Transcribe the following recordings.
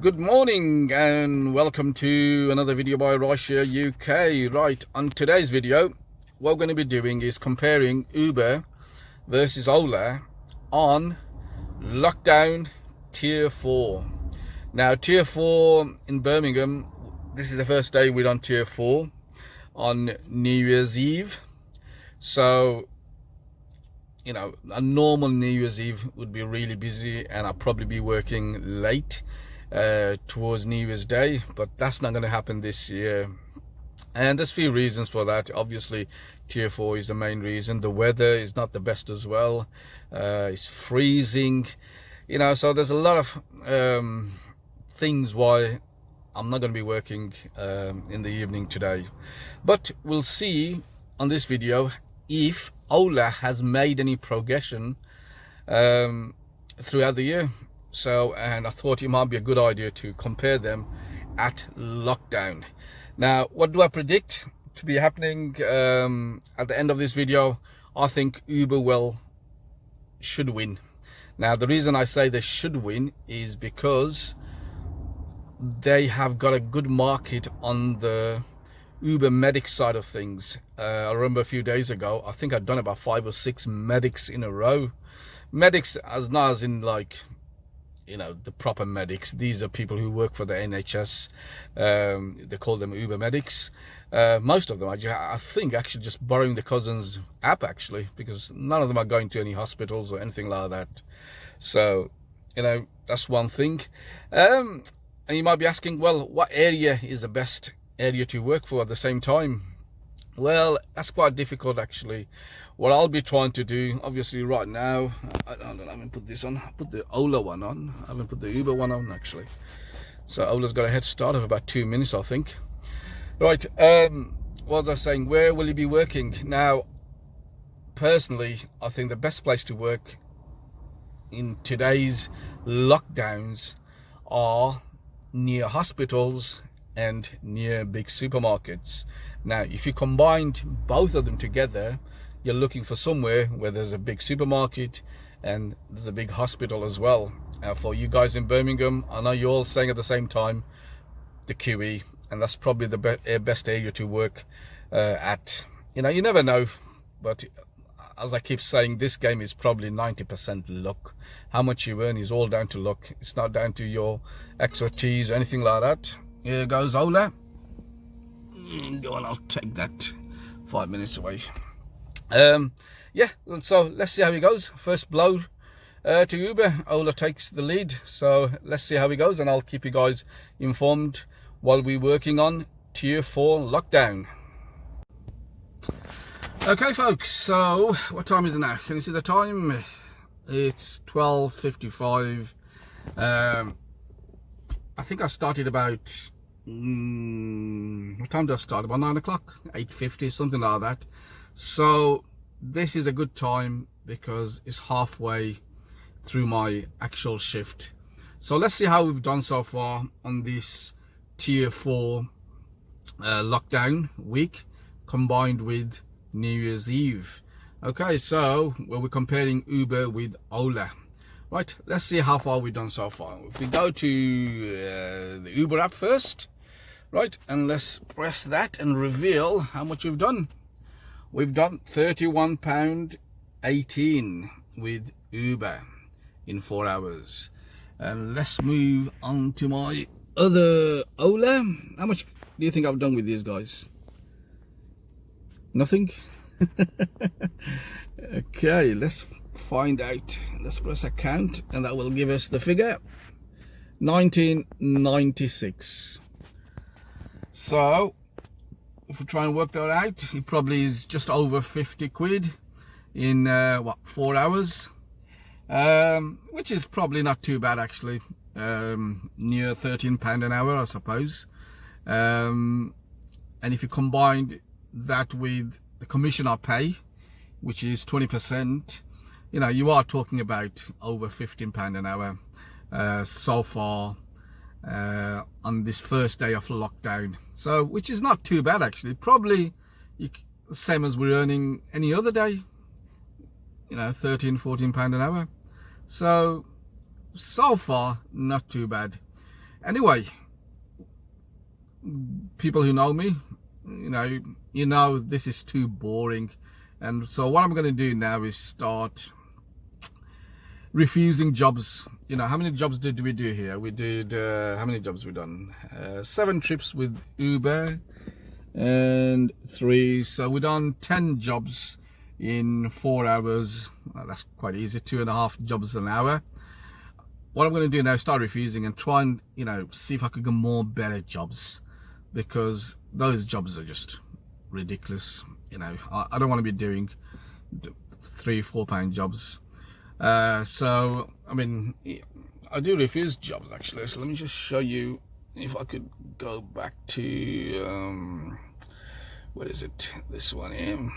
Good morning and welcome to another video by Russia UK. Right, on today's video, what we're going to be doing is comparing Uber versus Ola on lockdown tier 4. Now, tier 4 in Birmingham, this is the first day we're on tier 4 on New Year's Eve. So, you know, a normal New Year's Eve would be really busy and I'll probably be working late towards New Year's Day, but that's not going to happen this year. And there's a few reasons for that. Obviously, tier 4 is the main reason. The weather is not the best as well. It's freezing, you know, so there's a lot of things why I'm not going to be working in the evening today. But we'll see on this video if Ola has made any progression throughout the year. So, and I thought it might be a good idea to compare them at lockdown. Now, what do I predict to be happening at the end of this video? I think Uber should win. Now, the reason I say they should win is because they have got a good market on the Uber medic side of things. I remember a few days ago, I think I'd done about 5 or 6 medics in a row. Medics as not as in like, you know, the proper medics. These are people who work for the NHS. They call them Uber medics. Most of them, I think, actually just borrowing the cousin's app, actually, because none of them are going to any hospitals or anything like that. So, you know, that's one thing. And you might be asking, well, what area is the best area to work for at the same time? Well, that's quite difficult, actually. What I'll be trying to do, obviously right now, I haven't put this on. I put the Ola one on. I haven't put the Uber one on, actually. So Ola's got a head start of about 2 minutes, I think. Right, what was I saying? Where will you be working? Now, personally, I think the best place to work in today's lockdowns are near hospitals and near big supermarkets. Now, if you combined both of them together, you're looking for somewhere where there's a big supermarket and there's a big hospital as well. For you guys in Birmingham, I know you're all saying at the same time the QE, and that's probably the best area to work at. You know, you never know, but as I keep saying, this game is probably 90% luck. How much you earn is all down to luck. It's not down to your expertise or anything like that. Here goes Ola. Go on, I'll take that 5 minutes away. Yeah, so let's see how he goes. First blow to Uber. Ola takes the lead, so let's see how he goes, and I'll keep you guys informed while we're working on tier 4 lockdown. Okay folks, so what time is it now? Can you see the time? It's 12:55. I think I started about what time did I start? About 9 o'clock, 8:50, something like that. So this is a good time because it's halfway through my actual shift. So let's see how we've done so far on this tier 4 lockdown week combined with New Year's Eve. Okay, so we're comparing Uber with Ola. Right, let's see how far we've done so far. If we go to the Uber app first, right, and let's press that and reveal how much we've done. We've done £31.18 with Uber in 4 hours. And let's move on to my other Ola. How much do you think I've done with these guys? Nothing? Okay, let's find out. Let's press account and that will give us the figure. 1996. So if we try and work that out, it probably is just over 50 quid in 4 hours, which is probably not too bad, actually. Near £13 an hour, I suppose. And if you combine that with the commission I pay, which is 20%, you know, you are talking about over £15 an hour so far on this first day of lockdown. So, which is not too bad, actually. Probably the same as we're earning any other day, you know, £13–14 an hour. So far, not too bad. Anyway, people who know me, you know this is too boring, and so what I'm going to do now is start refusing jobs. How many jobs did we do here? We did how many jobs we done? 7 trips with Uber and 3, so we done 10 jobs in 4 hours. Well, that's quite easy, 2.5 jobs an hour. What I'm going to do now is start refusing and try and see if I could get more better jobs, because those jobs are just ridiculous. I don't want to be doing £3-4 pound jobs. So I mean, I do refuse jobs actually, so let me just show you if I could go back to what is it, this one here.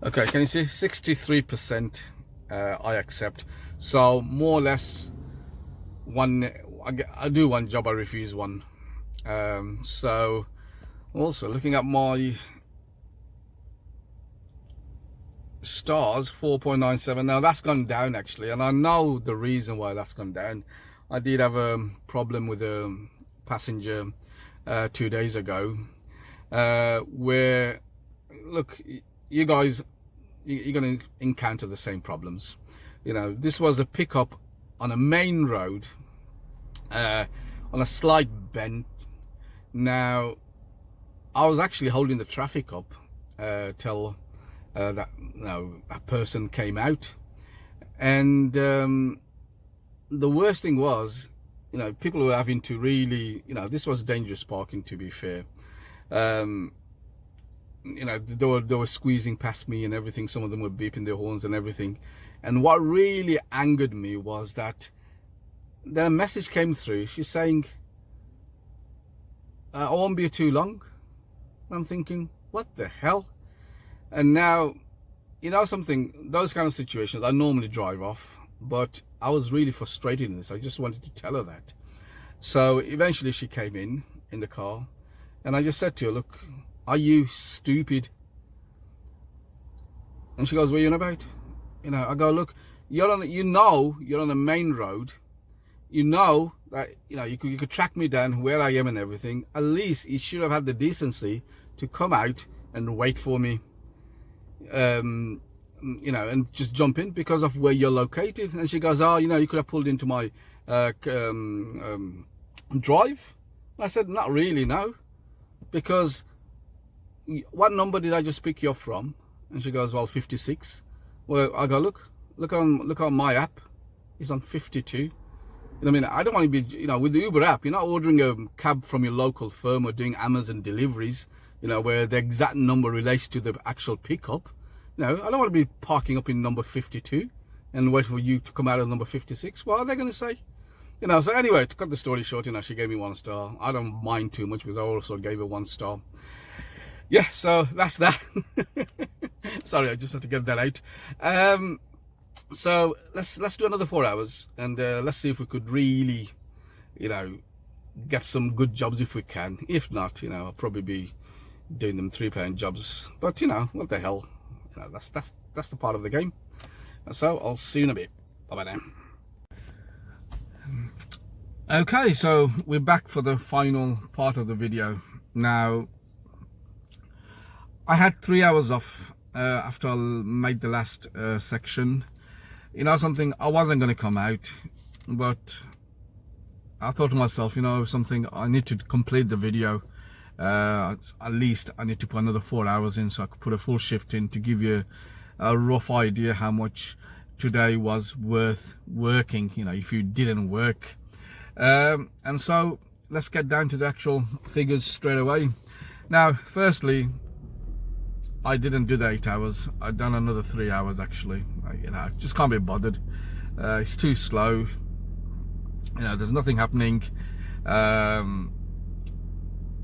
Okay, can you see 63% I accept? So more or less I do one job, I refuse one. So also looking at my stars, 4.97. now that's gone down actually, and I know the reason why that's gone down. I did have a problem with a passenger 2 days ago, where, look, you guys, you're going to encounter the same problems. This was a pickup on a main road, on a slight bend. Now I was actually holding the traffic up till that a person came out, and the worst thing was, people were having to really, this was dangerous parking, to be fair. They were squeezing past me and everything. Some of them were beeping their horns and everything. And what really angered me was that the message came through. She's saying, I won't be too long. I'm thinking, what the hell? And now, something, those kind of situations, I normally drive off, but I was really frustrated in this. I just wanted to tell her that. So eventually she came in the car, and I just said to her, look, are you stupid? And she goes, what are you on about? I go, look, you're on the main road. That you could track me down where I am and everything. At least you should have had the decency to come out and wait for me, and just jump in because of where you're located. And she goes, oh, you could have pulled into my drive. And I said, not really, no, because what number did I just pick you up from? And she goes, well, 56. Well, I go, look on my app, it's on 52. I mean, I don't want to be, with the Uber app, you're not ordering a cab from your local firm or doing Amazon deliveries, where the exact number relates to the actual pickup. I don't want to be parking up in number 52 and wait for you to come out of number 56. What are they going to say? So anyway, to cut the story short, she gave me 1 star. I don't mind too much because I also gave her 1 star. Yeah, so that's that. Sorry, I just had to get that out. So let's do another 4 hours, and let's see if we could really, get some good jobs if we can. If not, I'll probably be doing them £3 jobs. But what the hell? That's the part of the game. So I'll see you in a bit. Bye bye now. Okay, so we're back for the final part of the video. Now, I had 3 hours off after I made the last section. Something, I wasn't going to come out, but I thought to myself, something, I need to complete the video. At least I need to put another 4 hours in, so I could put a full shift in to give you a rough idea how much today was worth working, if you didn't work. And so let's get down to the actual figures straight away. Now, firstly, I didn't do the 8 hours. I've done another 3 hours actually. I just can't be bothered. It's too slow. There's nothing happening.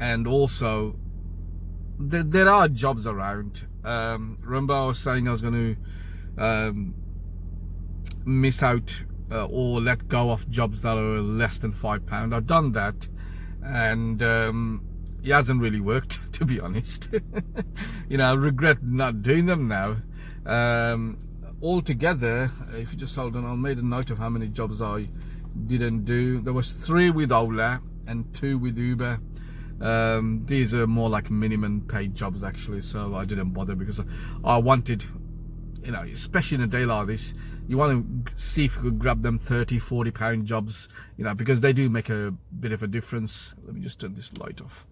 And also, there are jobs around. Remember I was saying I was going to miss out or let go of jobs that are less than £5. I've done that, and it hasn't really worked, to be honest. I regret not doing them now. Altogether, if you just hold on, I made a note of how many jobs I didn't do. There was 3 with Ola and 2 with Uber. These are more like minimum paid jobs actually, so I didn't bother because I wanted, you know, especially in a day like this, you want to see if you could grab them 30-40 pound jobs, you know, because they do make a bit of a difference. Let me just turn this light off.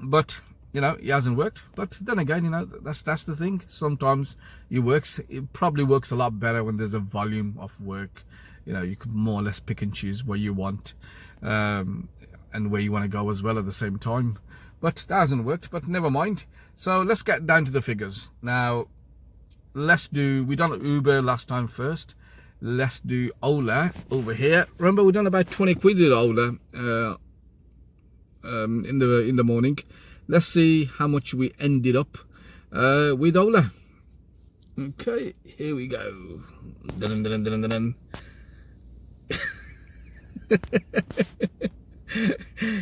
But you know, it hasn't worked. But then again, you know, that's the thing. Sometimes it probably works a lot better when there's a volume of work. You know, you could more or less pick and choose where you want and where you want to go as well at the same time. But that hasn't worked, but never mind. So let's get down to the figures now. We done Uber last time first. Let's do Ola over here. Remember, we done about 20 quid with Ola in the morning. Let's see how much we ended up with Ola. Okay, here we go. Dun, dun, dun, dun, dun.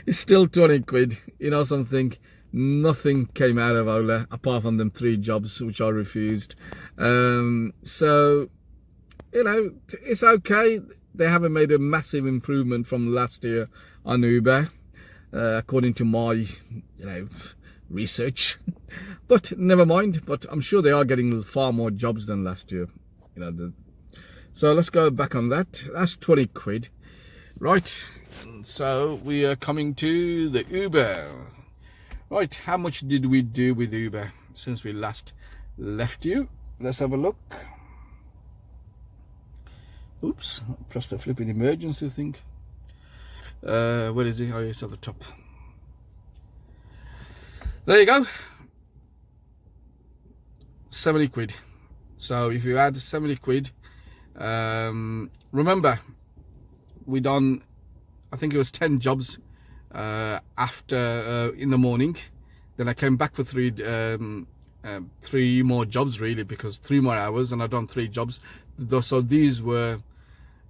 It's still 20 quid. You know something? Nothing came out of Ola apart from them 3 jobs which I refused. So, you know, it's okay. They haven't made a massive improvement from last year on Uber, according to my, you know, research. But never mind. But I'm sure they are getting far more jobs than last year. You know, so let's go back on that. That's 20 quid. Right. So we are coming to the Uber. Right, how much did we do with Uber since we last left you? Let's have a look. Oops, I pressed the flipping emergency thing. Where is it? Oh, it's at the top. There you go. 70 quid. So if you add 70 quid, remember, we done, I think it was 10 jobs after in the morning. Then I came back for 3 more jobs really, because 3 more hours, and I done 3 jobs. So these were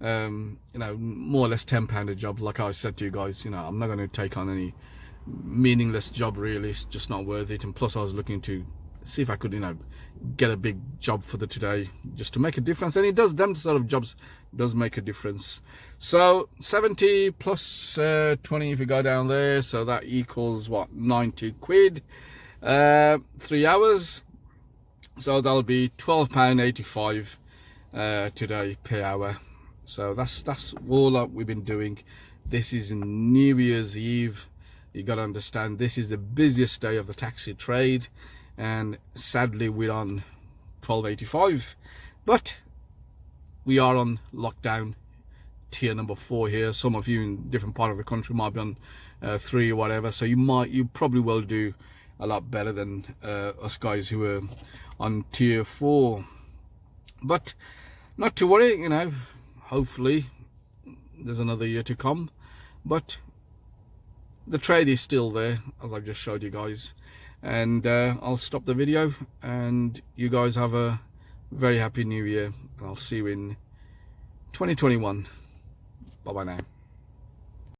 you know, more or less £10 a job. Like I said to you guys, you know, I'm not going to take on any meaningless job really. It's just not worth it. And plus I was looking to see if I could, you know, get a big job for the today, just to make a difference. And it does, them sort of jobs does make a difference. So 70 plus 20 if you go down there, so that equals what, 90 quid. 3 hours, so that'll be £12.85 today per hour. So that's all we've been doing. This is New Year's Eve. You got to understand, this is the busiest day of the taxi trade, and sadly we're on £12.85, but we are on lockdown tier number 4 here. Some of you in different part of the country might be on 3 or whatever, so you probably will do a lot better than us guys who are on tier 4. But not to worry, you know, hopefully there's another year to come, but the trade is still there, as I've just showed you guys. And I'll stop the video, and you guys have a very happy new year, and I'll see you in 2021. Bye bye now.